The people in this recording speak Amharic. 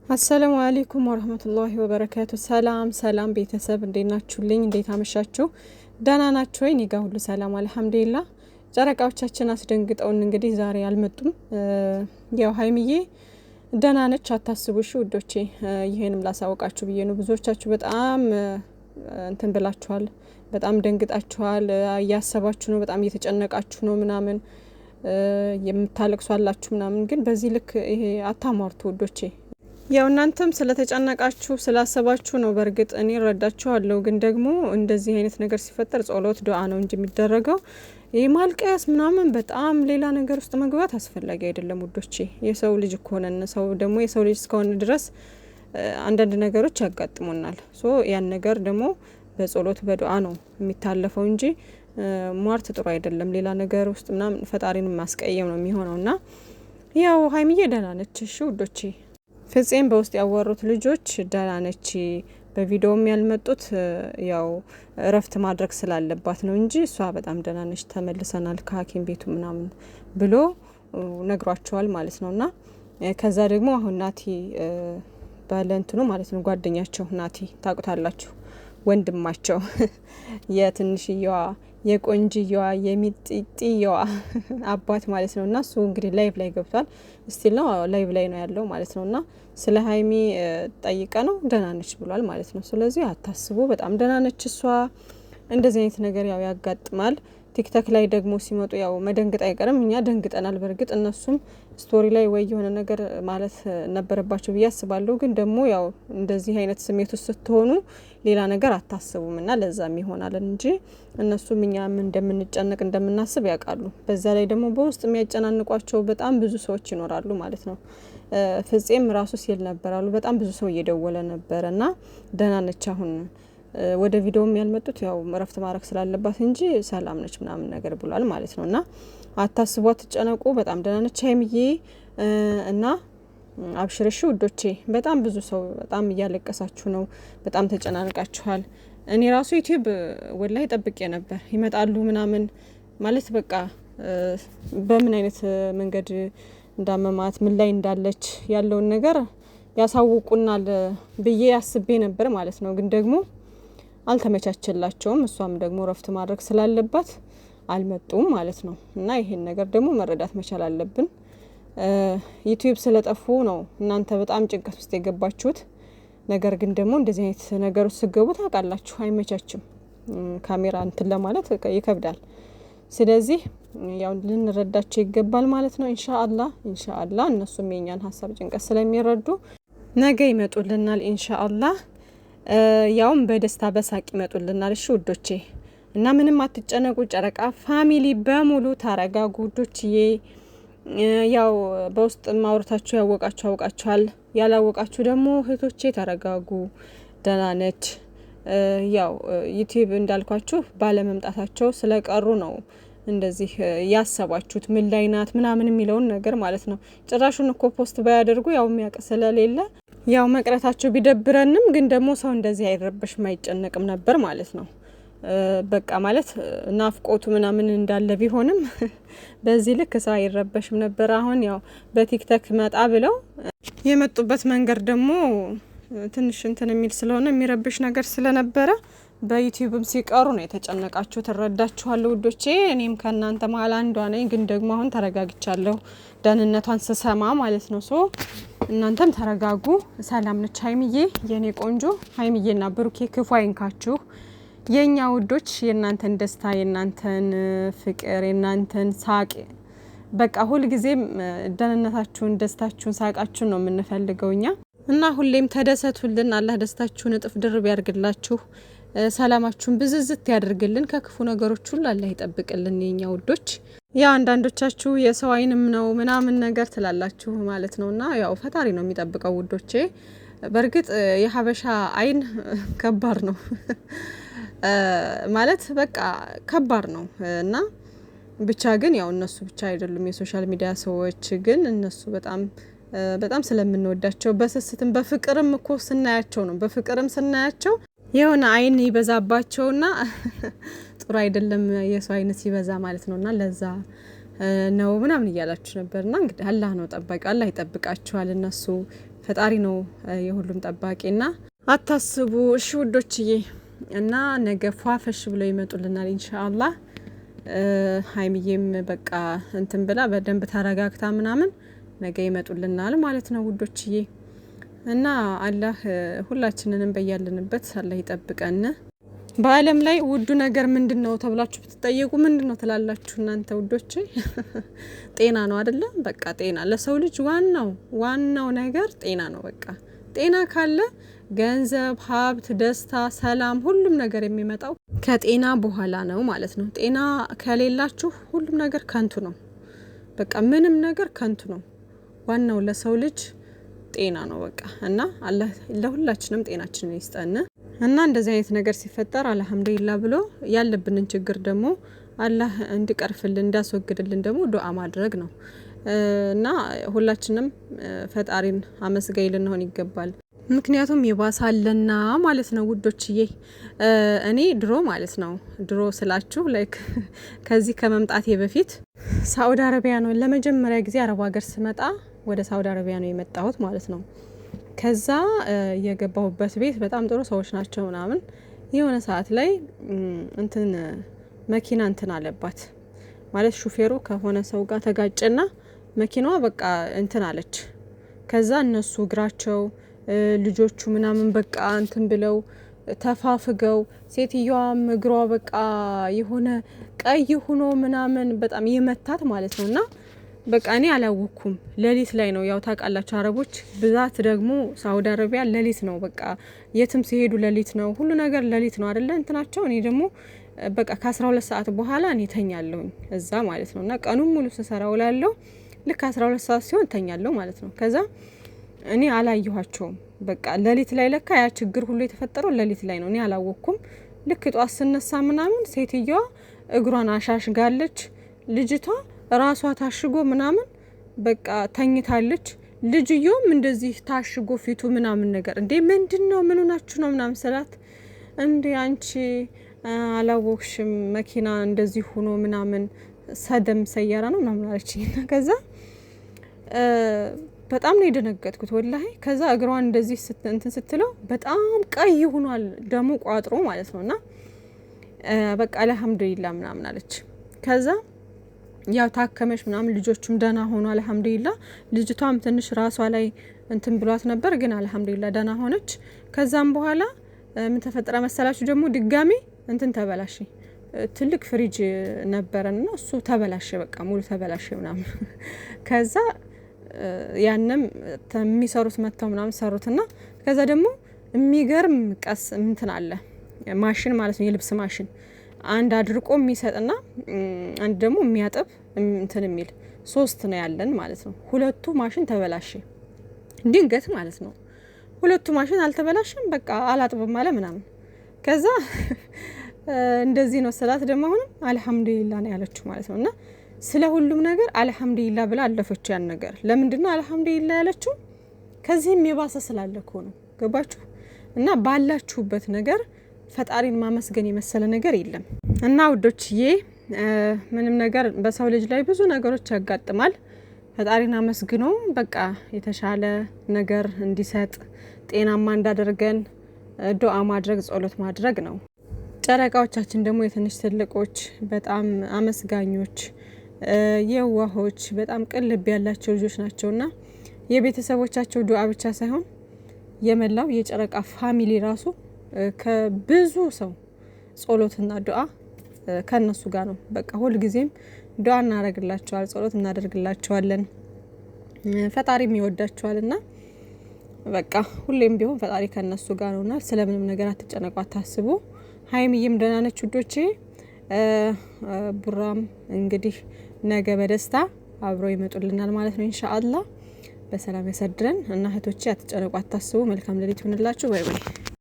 አሰላሙ አለይኩም ወራህመቱላሂ ወበረካቱ። ሰላም ሰላም ቤተሰብ እንዴት ናችሁልኝ? እንዴት አመሻችሁ? ደህና ናችሁ ወይ? እኔ ጋር ሁሉ ሰላም አልሐምዱሊላህ። ጨረቃዎቻችን አስደንግጠውን እንግዲህ ዛሬ አልመጡም። ያው ሀይሚዬ ደህና ነች አታስቡ እሺ ውዶቼ። ይሄንም ላሳውቃችሁ ብዬ ነው። ብዙዎቻችሁ በጣም እንትን ብላችኋል፣ በጣም ደንግጣችኋል፣ እያሰባችሁ ነው፣ በጣም እየተጨነቃችሁ ነው ምናምን የምታለቅሱ አላችሁ ምናምን። ግን በዚህ ልክ ይሄ አታሟርቱ ውዶቼ። ያው እናንተም ስለተጨነቃችሁ ስላሰባችሁ ነው። በእርግጥ እኔ እረዳችኋለሁ። ግን ደግሞ እንደዚህ አይነት ነገር ሲፈጠር ጸሎት ዱዓ ነው እንጂ የሚደረገው ይህ ማልቀስ ምናምን በጣም ሌላ ነገር ውስጥ መግባት አስፈላጊ አይደለም ውዶቼ። የሰው ልጅ እኮ ነን። ሰው ደግሞ የሰው ልጅ እስከሆነ ድረስ አንዳንድ ነገሮች ያጋጥሙናል። ሶ ያን ነገር ደግሞ በጸሎት በዱዓ ነው የሚታለፈው እንጂ ሟርት ጥሩ አይደለም። ሌላ ነገር ውስጥ ምናምን ፈጣሪን ማስቀየም ነው የሚሆነውና ያው ሀይሚዬ ደህና ነች እሺ ውዶቼ። ፍጼም በውስጥ ያወሩት ልጆች ደህና ነች፣ በቪዲዮም ያልመጡት ያው እረፍት ማድረግ ስላለባት ነው እንጂ እሷ በጣም ደህና ነች፣ ተመልሰናል ከሐኪም ቤቱ ምናምን ብሎ ነግሯቸዋል ማለት ነውና ከዛ ደግሞ አሁን ናቲ ባለንትኑ ማለት ነው ጓደኛቸው ናቲ ታውቁታላችሁ፣ ወንድማቸው የትንሽየዋ የቆንጅየዋ የሚጢጢየዋ አባት ማለት ነውና እሱ እንግዲህ ላይቭ ላይ ገብቷል። ስቲል ነው ላይቭ ላይ ነው ያለው ማለት ነውና ስለ ሀይሚ ጠይቀ ነው ደህና ነች ብሏል ማለት ነው። ስለዚህ አታስቡ፣ በጣም ደህና ነች እሷ። እንደዚህ አይነት ነገር ያው ያጋጥማል። ቲክቶክ ላይ ደግሞ ሲመጡ ያው መደንገጥ አይቀርም። እኛ ደንግጠናል። በእርግጥ እነሱም ስቶሪ ላይ ወይ የሆነ ነገር ማለት ነበረባቸው ብዬ አስባለሁ። ግን ደግሞ ያው እንደዚህ አይነት ስሜት ውስጥ ስትሆኑ ሌላ ነገር አታስቡም እና ለዛም ይሆናል እንጂ እነሱም እኛም እንደምንጨነቅ እንደምናስብ ያውቃሉ። በዛ ላይ ደግሞ በውስጥ የሚያጨናንቋቸው በጣም ብዙ ሰዎች ይኖራሉ ማለት ነው። ፍጼም ራሱ ሲል ነበራሉ በጣም ብዙ ሰው እየደወለ ነበረ እና ደህና ነች አሁን ወደ ቪዲዮም ያልመጡት ያው እረፍት ማድረግ ስላለባት እንጂ ሰላም ነች ምናምን ነገር ብሏል ማለት ነውና አታስቡ፣ አትጨነቁ። በጣም ደህና ነች ሀይሚዬ እና አብሽርሽ ውዶቼ። በጣም ብዙ ሰው በጣም እያለቀሳችሁ ነው፣ በጣም ተጨናንቃችኋል። እኔ ራሱ ዩቲዩብ ወላሂ ጠብቄ ነበር ይመጣሉ ምናምን ማለት በቃ በምን አይነት መንገድ እንዳመማት ምን ላይ እንዳለች ያለውን ነገር ያሳውቁናል ብዬ አስቤ ነበር ማለት ነው። ግን ደግሞ አልተመቻቸላቸውም። እሷም ደግሞ እረፍት ማድረግ ስላለባት አልመጡም ማለት ነው። እና ይሄን ነገር ደግሞ መረዳት መቻል አለብን። ዩቲዩብ ስለጠፉ ነው እናንተ በጣም ጭንቀት ውስጥ የገባችሁት። ነገር ግን ደግሞ እንደዚህ አይነት ነገር ውስጥ ስገቡ ታውቃላችሁ አይመቻችም። ካሜራ እንትን ለማለት ይከብዳል። ስለዚህ ያው ልንረዳቸው ይገባል ማለት ነው። ኢንሻአላህ ኢንሻአላህ እነሱም የኛን ሀሳብ ጭንቀት ስለሚረዱ ነገ ይመጡልናል ኢንሻአላህ። ያውም በደስታ በሳቅ ይመጡልናል እሺ ውዶቼ። እና ምንም አትጨነቁ ጨረቃ ፋሚሊ በሙሉ ታረጋጉ ውዶችዬ። ያው በውስጥ ማውራታችሁ ያወቃችሁ አውቃችኋል፣ ያላወቃችሁ ደግሞ እህቶቼ ተረጋጉ፣ ደህና ነች። ያው ዩቲዩብ እንዳልኳችሁ ባለመምጣታቸው ስለቀሩ ነው እንደዚህ ያሰባችሁት ምን ላይ ናት ምናምን የሚለውን ነገር ማለት ነው። ጭራሹን እኮ ፖስት ባያደርጉ ያው የሚያውቅ ስለሌለ ያው መቅረታቸው ቢደብረንም ግን ደግሞ ሰው እንደዚህ አይረበሽም አይጨነቅም ነበር ማለት ነው። በቃ ማለት ናፍቆቱ ምናምን እንዳለ ቢሆንም በዚህ ልክ ሰው አይረበሽም ነበር። አሁን ያው በቲክቶክ መጣ ብለው የመጡበት መንገድ ደግሞ ትንሽ እንትን የሚል ስለሆነ የሚረብሽ ነገር ስለነበረ በዩቲዩብም ሲቀሩ ነው የተጨነቃችሁ። ትረዳችኋለሁ ውዶቼ። እኔም ከእናንተ መሀል አንዷ ነኝ። ግን ደግሞ አሁን ተረጋግቻለሁ ደህንነቷን ስሰማ ማለት ነው። ሶ እናንተም ተረጋጉ። ሰላም ነች ሀይሚዬ የኔ ቆንጆ። ሀይሚዬና ብሩኬ ክፉ አይንካችሁ የኛ ውዶች። የእናንተን ደስታ፣ የእናንተን ፍቅር፣ የእናንተን ሳቅ በቃ ሁልጊዜም ደህንነታችሁን፣ ደስታችሁን፣ ሳቃችሁን ነው የምንፈልገው እኛ እና ሁሌም ተደሰቱልን። አላህ ደስታችሁን እጥፍ ድርብ ያርግላችሁ። ሰላማችሁን ብዝዝት ያደርግልን። ከክፉ ነገሮች ሁሉ አላህ ይጠብቅልን የኛ ውዶች። ያ አንዳንዶቻችሁ የሰው አይንም ነው ምናምን ነገር ትላላችሁ ማለት ነውና ያው ፈጣሪ ነው የሚጠብቀው ውዶቼ። በእርግጥ የሀበሻ አይን ከባድ ነው ማለት በቃ ከባድ ነው እና ብቻ ግን ያው እነሱ ብቻ አይደሉም የሶሻል ሚዲያ ሰዎች ግን እነሱ በጣም ስለምንወዳቸው በስስትም በፍቅርም እኮ ስናያቸው ነው በፍቅርም ስናያቸው የሆነ አይን ይበዛባቸውና ጥሩ አይደለም የሰው አይን ሲበዛ ማለት ነውና ለዛ ነው ምናምን እያላችሁ ነበርና እንግዲህ አላህ ነው ጠባቂው። አላህ ይጠብቃችኋል። እነሱ ፈጣሪ ነው የሁሉም ጠባቂና አታስቡ እሺ ውዶችዬ። እና ነገ ፏፈሽ ብለው ይመጡልናል ኢንሻአላህ። ሀይሚዬም በቃ እንትን ብላ በደንብ ተረጋግታ ምናምን ነገ ይመጡልናል ማለት ነው ውዶችዬ። እና አላህ ሁላችንንም በያለንበት አላህ ይጠብቀን። በአለም ላይ ውዱ ነገር ምንድነው ተብላችሁ ብትጠየቁ ምንድነው ትላላችሁ እናንተ ውዶቼ? ጤና ነው አይደለ? በቃ ጤና ለሰው ልጅ ዋናው ነገር ጤና ነው። በቃ ጤና ካለ ገንዘብ፣ ሀብት፣ ደስታ፣ ሰላም ሁሉም ነገር የሚመጣው ከጤና በኋላ ነው ማለት ነው። ጤና ከሌላችሁ ሁሉም ነገር ከንቱ ነው። በቃ ምንም ነገር ከንቱ ነው። ዋናው ለሰው ልጅ ጤና ነው በቃ። እና አላህ ለሁላችንም ጤናችንን ይስጠን። እና እንደዚህ አይነት ነገር ሲፈጠር አልহামዱሊላህ ብሎ ያለብንን ችግር ደግሞ አላህ እንዲቀርፍልን እንዲያስወግድልን ደግሞ ዱዓ ማድረግ ነው። እና ሁላችንም ፈጣሪን አመስጋኝ ልንሆን ይገባል። ምክንያቱም ይባሳልና ማለት ነው ውዶችዬ። እኔ ድሮ ማለት ነው ድሮ ስላችሁ ላይክ ከዚህ ከመምጣቴ በፊት ሳውዲ አረቢያ ነው ለመጀመሪያ ጊዜ አረብ ሀገር ስመጣ ወደ ሳውዲ አረቢያ ነው የመጣሁት ማለት ነው። ከዛ የገባሁበት ቤት በጣም ጥሩ ሰዎች ናቸው ምናምን። የሆነ ሰዓት ላይ እንትን መኪና እንትን አለባት ማለት ሹፌሩ ከሆነ ሰው ጋር ተጋጨና መኪናዋ በቃ እንትን አለች። ከዛ እነሱ እግራቸው ልጆቹ ምናምን በቃ እንትን ብለው ተፋፍገው ሴትዮዋም እግሯ በቃ የሆነ ቀይ ሆኖ ምናምን በጣም የመታት ማለት ነውና በቃ እኔ አላወኩም። ሌሊት ላይ ነው ያው ታውቃላችሁ አረቦች ብዛት ደግሞ ሳውዲ አረቢያ ሌሊት ነው በቃ የትም ሲሄዱ ሌሊት ነው ሁሉ ነገር ሌሊት ነው አይደለ እንትናቸው። እኔ ደግሞ በቃ ከ12 ሰዓት በኋላ እኔ ተኛለሁ እዛ ማለት ነውና ቀኑን ሙሉ ስሰራ ውላለሁ። ልክ 12 ሰዓት ሲሆን ተኛለሁ ማለት ነው። ከዛ እኔ አላየኋቸውም በቃ ሌሊት ላይ ለካ ያ ችግር ሁሉ የተፈጠረው ሌሊት ላይ ነው። እኔ አላወኩም። ልክ ጧት ስነሳ ምናምን ሴትዮዋ እግሯን አሻሽጋለች። ልጅቷ ራሷ ታሽጎ ምናምን በቃ ተኝታለች። ልጅዮም እንደዚህ ታሽጎ ፊቱ ምናምን ነገር እንዴ ምንድነው ምን ሆናችሁ ነው ምናምን ስላት እንዴ አንቺ አላወቅሽም መኪና እንደዚህ ሆኖ ምናምን ሰደም ሰያራ ነው ምናምን አለችኝ። ከዛ በጣም ነው የደነገጥኩት ወላሂ። ከዛ እግሯን እንደዚህ እንትን ስትለው በጣም ቀይ ሆኗል ደሙ ቋጥሮ ማለት ነውና በቃ አልহামዱሊላህ ምናምን አለች። ከዛ ያው ታከመሽ ምናምን ልጆቹም ደህና ሆኖ አልহামዱሊላህ። ልጅቷም ትንሽ ራሷ ላይ እንትን ብሏት ነበር ግን አልহামዱሊላህ ደህና ሆነች። ከዛም በኋላ ምን ተፈጠረ መሰላችሁ ደግሞ ድጋሚ እንትን ተበላሽ። ትልቅ ፍሪጅ ነበርና እሱ ተበላሽ በቃ ሙሉ ተበላሽ ምናምን። ከዛ ያንም የሚሰሩት መተው ምናምን ሰሩትና ከዛ ደግሞ የሚገርም ቀስ እንትን አለ ማሽን ማለት ነው የልብስ ማሽን አንድ አድርቆ የሚሰጥና አንድ ደግሞ የሚያጥብ እንትን የሚል ሶስት ነው ያለን ማለት ነው። ሁለቱ ማሽን ተበላሽ ድንገት ማለት ነው። ሁለቱ ማሽን አልተበላሽም በቃ አላጥብም ማለት ምናምን። ከዛ እንደዚህ ነው ስላት ደግሞ አሁንም አልহামዱሊላህ ነው ያለችው ማለት ነውና ስለ ሁሉም ነገር አልহামዱሊላህ ብላ አለፈች ያን ነገር። ለምንድነው አልহামዱሊላህ ያለችው? ከዚህም የባሰ ስላለኮ ነው ገባችሁ? እና ባላችሁበት ነገር ፈጣሪን ማመስገን የመሰለ ነገር የለም። እና ውዶችዬ ምንም ነገር በሰው ልጅ ላይ ብዙ ነገሮች ያጋጥማል። ፈጣሪን አመስግኖ በቃ የተሻለ ነገር እንዲሰጥ ጤናማ እንዳደርገን ዱዓ ማድረግ ጸሎት ማድረግ ነው። ጨረቃዎቻችን ደግሞ የትንሽ ትልቆች በጣም አመስጋኞች የዋሆች በጣም ቅልብ ያላቸው ልጆች ናቸውና የቤተሰቦቻቸው ዱዓ ብቻ ሳይሆን የመላው የጨረቃ ፋሚሊ ራሱ ከብዙ ሰው ጸሎትና ዱዓ ከነሱ ጋር ነው። በቃ ሁሉ ጊዜም ዱዓ እናደርግላቸዋል ጸሎት እናደርግላቸዋለን። ፈጣሪም ይወዳቸዋልና በቃ ሁሌም ቢሆን ፈጣሪ ከነሱ ጋር ነውና ስለምንም ነገር አትጨነቁ አታስቡ። ሀይሚዬም ደህና ነች ውዶቼ። ቡራም እንግዲህ ነገ በደስታ አብሮ ይመጡልናል ማለት ነው ኢንሻአላህ። በሰላም ያሰድረን እና እህቶቼ አትጨነቁ አታስቡ። መልካም ሌሊት ይሁንላችሁ። ባይ ባይ።